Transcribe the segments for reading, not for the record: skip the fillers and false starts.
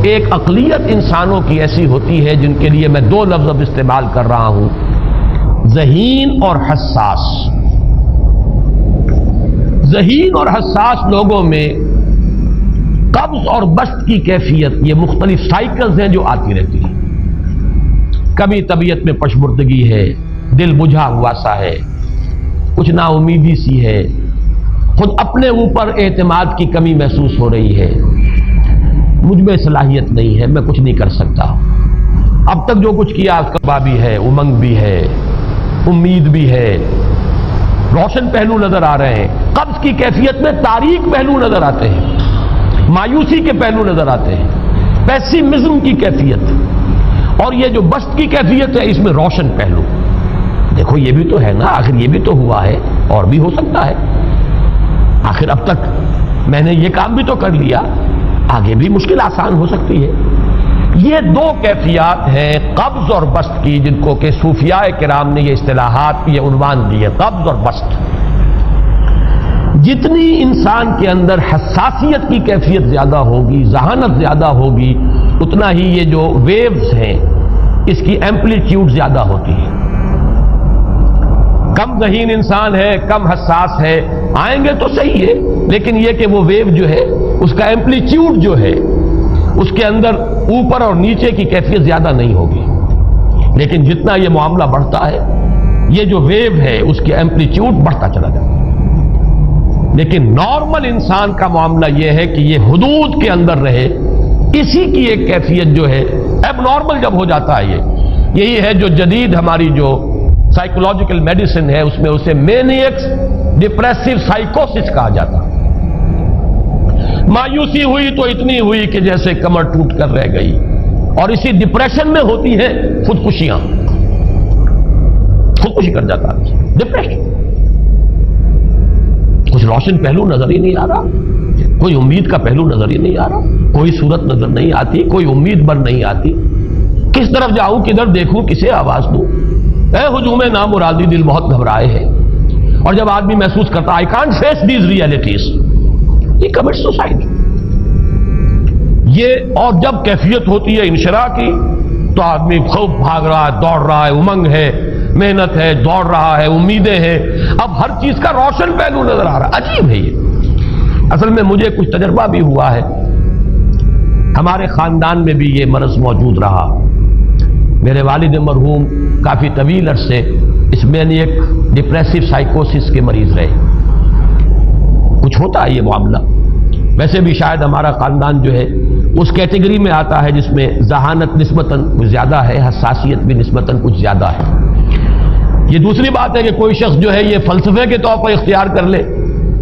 ایک اقلیت انسانوں کی ایسی ہوتی ہے جن کے لیے میں دو لفظ اب استعمال کر رہا ہوں، ذہین اور حساس۔ ذہین اور حساس لوگوں میں قبض اور بسط کی کیفیت، یہ مختلف سائیکلز ہیں جو آتی رہتی ہیں۔ کبھی طبیعت میں پشمردگی ہے، دل بجھا ہوا سا ہے، کچھ نا امیدی سی ہے، خود اپنے اوپر اعتماد کی کمی محسوس ہو رہی ہے، مجھ میں صلاحیت نہیں ہے، میں کچھ نہیں کر سکتا، اب تک جو کچھ کیا اس کا بھی ہے، امنگ بھی ہے، امید بھی ہے، روشن پہلو نظر آ رہے ہیں۔ قبض کی کیفیت میں تاریک پہلو نظر آتے ہیں، مایوسی کے پہلو نظر آتے ہیں، پیسیمزم کی کیفیت، اور یہ جو بسط کی کیفیت ہے اس میں روشن پہلو۔ دیکھو یہ بھی تو ہے نا، آخر یہ بھی تو ہوا ہے اور بھی ہو سکتا ہے، آخر اب تک میں نے یہ کام بھی تو کر لیا، آگے بھی مشکل آسان ہو سکتی ہے۔ یہ دو کیفیات ہیں قبض اور بسط کی، جن کو کہ صوفیاء کرام نے یہ اصطلاحات، یہ عنوان دیے، قبض اور بسط۔ جتنی انسان کے اندر حساسیت کی کیفیت زیادہ ہوگی، ذہانت زیادہ ہوگی، اتنا ہی یہ جو ویوز ہیں اس کی ایمپلیٹیوڈ زیادہ ہوتی ہے۔ کم ذہین انسان ہے، کم حساس ہے، آئیں گے تو صحیح ہے، لیکن یہ کہ وہ ویو جو ہے اس کا ایمپلیٹیوڈ جو ہے اس کے اندر اوپر اور نیچے کی کیفیت زیادہ نہیں ہوگی۔ لیکن جتنا یہ معاملہ بڑھتا ہے، یہ جو ویو ہے اس کی ایمپلیٹیوڈ بڑھتا چلا جاتا ہے۔ لیکن نارمل انسان کا معاملہ یہ ہے کہ یہ حدود کے اندر رہے، اسی کی ایک کیفیت جو ہے اب نارمل جب ہو جاتا ہے، یہی ہے جو جدید ہماری جو سائیکولوجیکل میڈیسن ہے اس میں اسے مینیکس ڈپریسو سائیکوسس کہا جاتا۔ مایوسی ہوئی تو اتنی ہوئی کہ جیسے کمر ٹوٹ کر رہ گئی، اور اسی ڈپریشن میں ہوتی ہیں خودکشیاں، خودکشی کر جاتا ہے ڈپریشن۔ کچھ روشن پہلو نظر ہی نہیں آ رہا، کوئی امید کا پہلو نظر ہی نہیں آ رہا، کوئی صورت نظر نہیں آتی، کوئی امید بر نہیں آتی، کس طرف جاؤں، کدھر دیکھوں، کسے آواز دوں، اے ہجوم نامرادی دل بہت گھبرائے ہیں۔ اور جب آدمی محسوس کرتا I can't face these realities، he commits suicide۔ یہ اور جب کیفیت ہوتی ہے انشراح کی تو آدمی خوب بھاگ رہا ہے، دوڑ رہا ہے، امنگ ہے، محنت ہے، دوڑ رہا ہے، امیدیں ہیں، اب ہر چیز کا روشن پہلو نظر آ رہا ہے۔ عجیب ہے یہ، اصل میں مجھے کچھ تجربہ بھی ہوا ہے، ہمارے خاندان میں بھی یہ مرض موجود رہا۔ میرے والد مرحوم کافی طویل عرصے اس مینیک ڈپریسو سائیکوسس کے مریض رہے۔ کچھ ہوتا ہے یہ معاملہ، ویسے بھی شاید ہمارا خاندان جو ہے اس کیٹیگری میں آتا ہے جس میں ذہانت نسبتاً کچھ زیادہ ہے، حساسیت بھی نسبتاً کچھ زیادہ ہے۔ یہ دوسری بات ہے کہ کوئی شخص جو ہے یہ فلسفے کے طور پر اختیار کر لے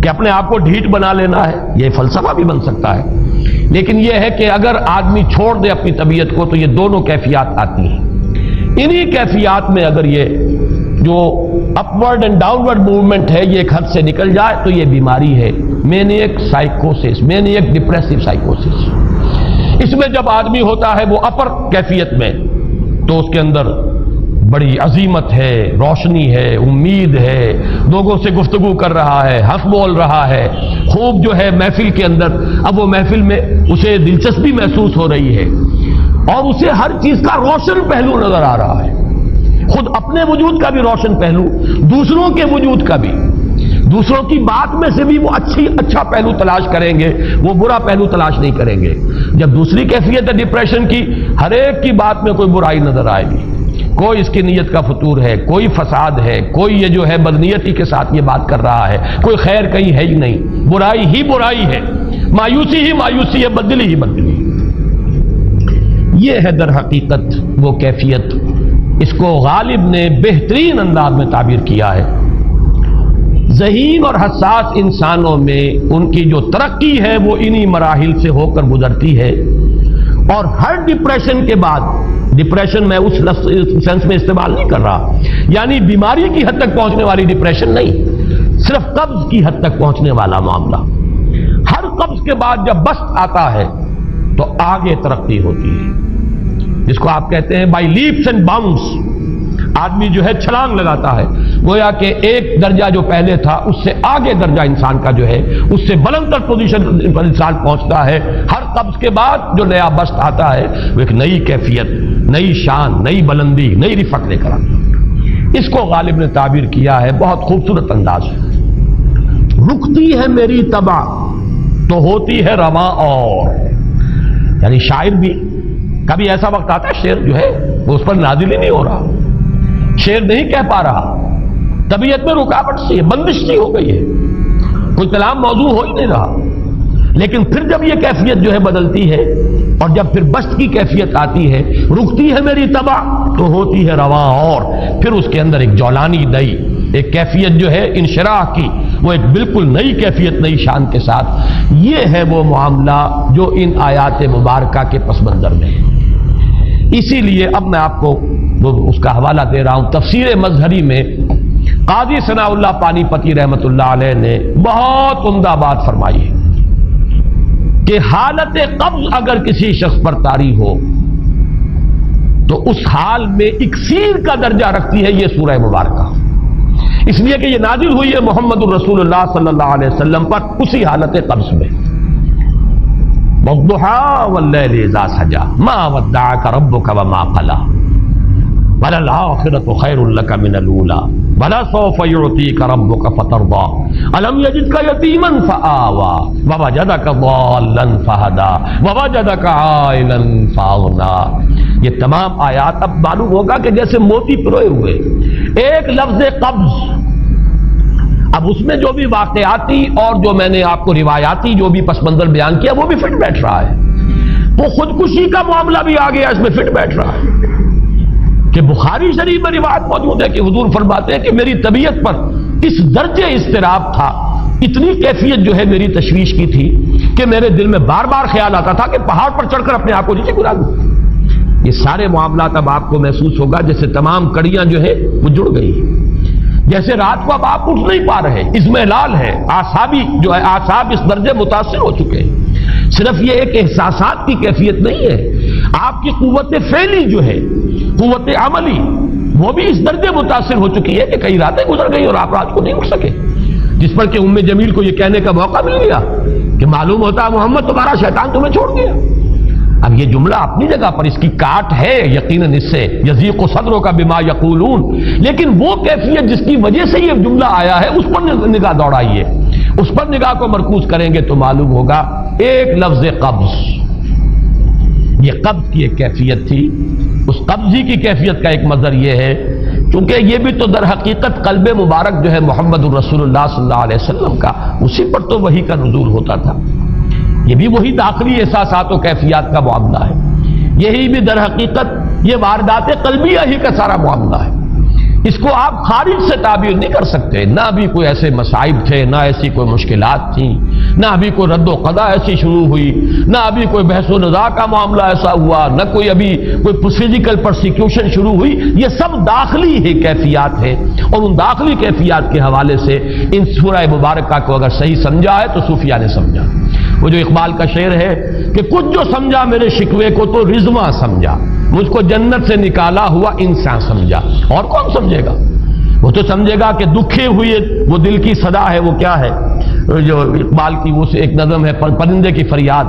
کہ اپنے آپ کو ڈھیٹ بنا لینا ہے، یہ فلسفہ بھی بن سکتا ہے، لیکن یہ ہے کہ اگر آدمی چھوڑ دے اپنی طبیعت کو تو یہ دونوں کیفیات آتی ہیں۔ انہی کیفیات میں اگر یہ جو اپورڈ اینڈ ڈاؤنورڈ موومنٹ ہے یہ ایک حد سے نکل جائے تو یہ بیماری ہے مینیک سائیکوسس، مینیک ڈپریسو سائیکوسس۔ اس میں جب آدمی ہوتا ہے وہ اپر کیفیت میں تو اس کے اندر بڑی عظیمت ہے، روشنی ہے، امید ہے، لوگوں سے گفتگو کر رہا ہے، ہنس بول رہا ہے، خوب جو ہے محفل کے اندر، اب وہ محفل میں اسے دلچسپی محسوس ہو رہی ہے اور اسے ہر چیز کا روشن پہلو نظر آ رہا ہے، خود اپنے وجود کا بھی روشن پہلو، دوسروں کے وجود کا بھی، دوسروں کی بات میں سے بھی وہ اچھا پہلو تلاش کریں گے، وہ برا پہلو تلاش نہیں کریں گے۔ جب دوسری کیفیت ہے ڈپریشن کی، ہر ایک کی بات میں کوئی برائی نظر آئے گی، کوئی اس کی نیت کا فطور ہے، کوئی فساد ہے، کوئی یہ جو ہے بدنیتی کے ساتھ یہ بات کر رہا ہے، کوئی خیر کہیں ہے ہی نہیں، برائی ہی برائی ہے، مایوسی ہی مایوسی ہے، بدلی ہی بدلی۔ یہ ہے در حقیقت وہ کیفیت، اس کو غالب نے بہترین انداز میں تعبیر کیا ہے۔ ذہین اور حساس انسانوں میں ان کی جو ترقی ہے وہ انہی مراحل سے ہو کر گزرتی ہے، اور ہر ڈپریشن کے بعد، ڈپریشن میں اس سینس میں استعمال نہیں کر رہا یعنی بیماری کی حد تک پہنچنے والی ڈپریشن نہیں، صرف قبض کی حد تک پہنچنے والا معاملہ، ہر قبض کے بعد جب بسط آتا ہے تو آگے ترقی ہوتی ہے، جس کو آپ کہتے ہیں بائی لیپس اینڈ باؤنڈس، آدمی جو ہے چھلانگ لگاتا ہے، گویا کہ ایک درجہ جو پہلے تھا اس سے آگے درجہ انسان کا جو ہے اس سے بلند تر پوزیشن پر انسان پہنچتا ہے۔ ہر قبض کے بعد جو نیا بست آتا ہے وہ ایک نئی کیفیت، نئی شان، نئی بلندی، نئی رفعت لے کر آتا ہے۔ اس کو غالب نے تعبیر کیا ہے بہت خوبصورت انداز ہے، رکتی ہے میری طبع تو ہوتی ہے رواں اور، یعنی شاعر بھی کبھی ایسا وقت آتا ہے شعر جو ہے وہ اس پر نازل ہی نہیں ہو رہا، شعر نہیں کہہ پا رہا، طبیعت میں رکاوٹ سی ہے، بندش سی ہو گئی ہے، کوئی کلام موضوع ہو ہی نہیں رہا، لیکن پھر جب یہ کیفیت جو ہے بدلتی ہے اور جب پھر بست کی کیفیت آتی ہے، رکتی ہے میری طبع تو ہوتی ہے رواں اور، پھر اس کے اندر ایک جولانی نئی ایک کیفیت جو ہے انشراح کی، وہ ایک بالکل نئی کیفیت، نئی شان کے ساتھ۔ یہ ہے وہ معاملہ جو ان آیات مبارکہ کے پس منظر میں ہے۔ اسی لیے اب میں آپ کو اس کا حوالہ دے رہا ہوں، تفسیر مظہری میں قاضی ثناء اللہ پانی پتی رحمۃ اللہ علیہ نے بہت عمدہ بات فرمائی ہے کہ حالت قبض اگر کسی شخص پر طاری ہو تو اس حال میں اکسیر کا درجہ رکھتی ہے یہ سورہ مبارکہ، اس لیے کہ یہ نازل ہوئی ہے محمد الرسول اللہ صلی اللہ علیہ وسلم پر اسی حالت قبض میں۔ وَالضُّحَىٰ وَاللَّيْلِ إِذَا سَجَىٰ مَا وَدَّعَكَ رَبُّكَ وَمَا قَلَىٰ وَلَلْآخِرَةُ خَيْرٌ لَكَ مِنَ الْأُولَىٰ وَلَسَوْفَ يُعْطِيكَ رَبُّكَ فَتَرْضَىٰ أَلَمْ يَجِدْكَ يَتِيمًا فَآوَىٰ وَوَجَدَكَ ضَالًّا فَهَدَىٰ وَوَجَدَكَ عَائِلًا فَأَغْنَىٰ۔ یہ تمام آیات اب معلوم ہوگا کہ جیسے موتی پروئے ہوئے، ایک لفظ قبض، اب اس میں جو بھی واقعاتی اور جو میں نے آپ کو روایاتی جو بھی پس منظر بیان کیا وہ بھی فٹ بیٹھ رہا ہے، وہ خودکشی کا معاملہ بھی آ گیا اس میں فٹ بیٹھ رہا ہے کہ بخاری شریف میں روایت موجود ہے کہ حضور فرماتے ہیں کہ میری طبیعت پر اس درجے اضطراب تھا، اتنی کیفیت جو ہے میری تشویش کی تھی کہ میرے دل میں بار بار خیال آتا تھا کہ پہاڑ پر چڑھ کر اپنے آپ کو نیچے گرا دوں۔ یہ سارے معاملات اب آپ کو محسوس ہوگا جیسے تمام کڑیاں جو ہے وہ جڑ گئی، جیسے رات کو اب آپ اٹھ نہیں پا رہے، اضمحلال ہے، اعصابی جو ہے اعصاب اس درجے متاثر ہو چکے ہیں۔ صرف یہ ایک احساسات کی کیفیت نہیں ہے، آپ کی قوت فعلی جو ہے، قوت عملی، وہ بھی اس درجے متاثر ہو چکی ہے کہ کئی راتیں گزر گئی اور آپ رات کو نہیں اٹھ سکے، جس پر کہ ام جمیل کو یہ کہنے کا موقع مل گیا کہ معلوم ہوتا ہے محمد تمہارا شیطان تمہیں چھوڑ گیا۔ اب یہ جملہ اپنی جگہ پر اس کی کاٹ ہے یقیناً، اس سے یضیق صدرک بما یقولون، لیکن وہ کیفیت جس کی وجہ سے یہ جملہ آیا ہے اس پر نگاہ دوڑائیے، اس پر نگاہ کو مرکوز کریں گے تو معلوم ہوگا ایک لفظ قبض، یہ قبض کی ایک کیفیت تھی، اس قبضی کی کیفیت کا ایک مظہر یہ ہے چونکہ یہ بھی تو در حقیقت قلب مبارک جو ہے محمد الرسول اللہ صلی اللہ علیہ وسلم کا، اسی پر تو وحی کا نزول ہوتا تھا، یہ بھی وہی داخلی احساسات و کیفیات کا معاملہ ہے، یہی بھی در حقیقت یہ واردات قلبیہ ہی کا سارا معاملہ ہے، اس کو آپ خارج سے تعبیر نہیں کر سکتے، نہ ابھی کوئی ایسے مصائب تھے، نہ ایسی کوئی مشکلات تھیں، نہ ابھی کوئی رد و قضا ایسی شروع ہوئی، نہ ابھی کوئی بحث و نزاع کا معاملہ ایسا ہوا، نہ کوئی ابھی کوئی فزیکل پرسیکیوشن شروع ہوئی، یہ سب داخلی ہی کیفیات ہیں، اور ان داخلی کیفیات کے حوالے سے ان سورہ مبارکہ کو اگر صحیح سمجھا ہے تو صوفیہ نے سمجھا۔ وہ جو اقبال کا شعر ہے کہ کچھ جو سمجھا میرے شکوے کو تو رضواں سمجھا، مجھ کو جنت سے نکالا ہوا انسان سمجھا، اور کون سمجھے گا؟ وہ تو سمجھے گا کہ دکھے ہوئے وہ دل کی صدا ہے، وہ کیا ہے جو اقبال کی وہ ایک نظم ہے پرندے کی فریاد،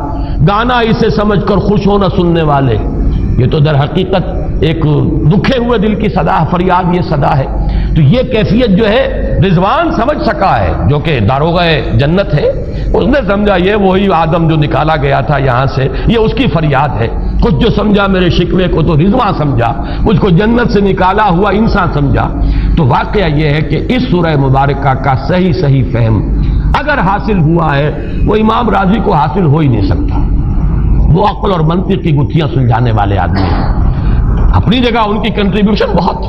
گانا اسے سمجھ کر خوش ہونا سننے والے، یہ تو در حقیقت ایک دکھے ہوئے دل کی صدا، فریاد یہ صدا ہے۔ تو یہ کیفیت جو ہے رضوان سمجھ سکا ہے جو کہ داروغہ جنت ہے، اس نے سمجھا یہ وہی آدم جو نکالا گیا تھا یہاں سے، یہ اس کی فریاد ہے۔ کچھ جو سمجھا میرے شکوے کو تو رضوان سمجھا، مجھ کو جنت سے نکالا ہوا انسان سمجھا۔ تو واقعہ یہ ہے کہ اس سورہ مبارکہ کا صحیح فہم اگر حاصل ہوا ہے، وہ امام راضی کو حاصل ہو ہی نہیں سکتا، وہ عقل اور منطق کی گتھیاں سلجھانے والے آدمی ہیں، اپنی جگہ ان کی کنٹریبیوشن بہت،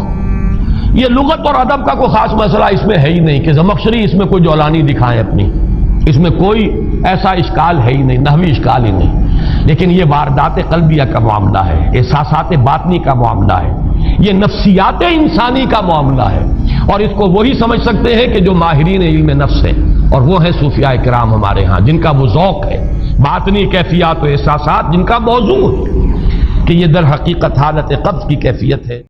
یہ لغت اور ادب کا کوئی خاص مسئلہ اس میں ہے ہی نہیں کہ زمخشری اس میں کوئی جولانی دکھائیں اپنی، اس میں کوئی ایسا اشکال ہے ہی نہیں، نحوی اشکال ہی نہیں، لیکن یہ واردات قلبیہ کا معاملہ ہے، احساسات باطنی کا معاملہ ہے، یہ نفسیات انسانی کا معاملہ ہے، اور اس کو وہی سمجھ سکتے ہیں کہ جو ماہرین علم نفس ہیں، اور وہ ہیں صوفیاء کرام ہمارے ہاں، جن کا وہ ذوق ہے، باطنی کیفیات و احساسات جن کا موضوع ہے کہ یہ در حقیقت حالت قبض کی کیفیت ہے۔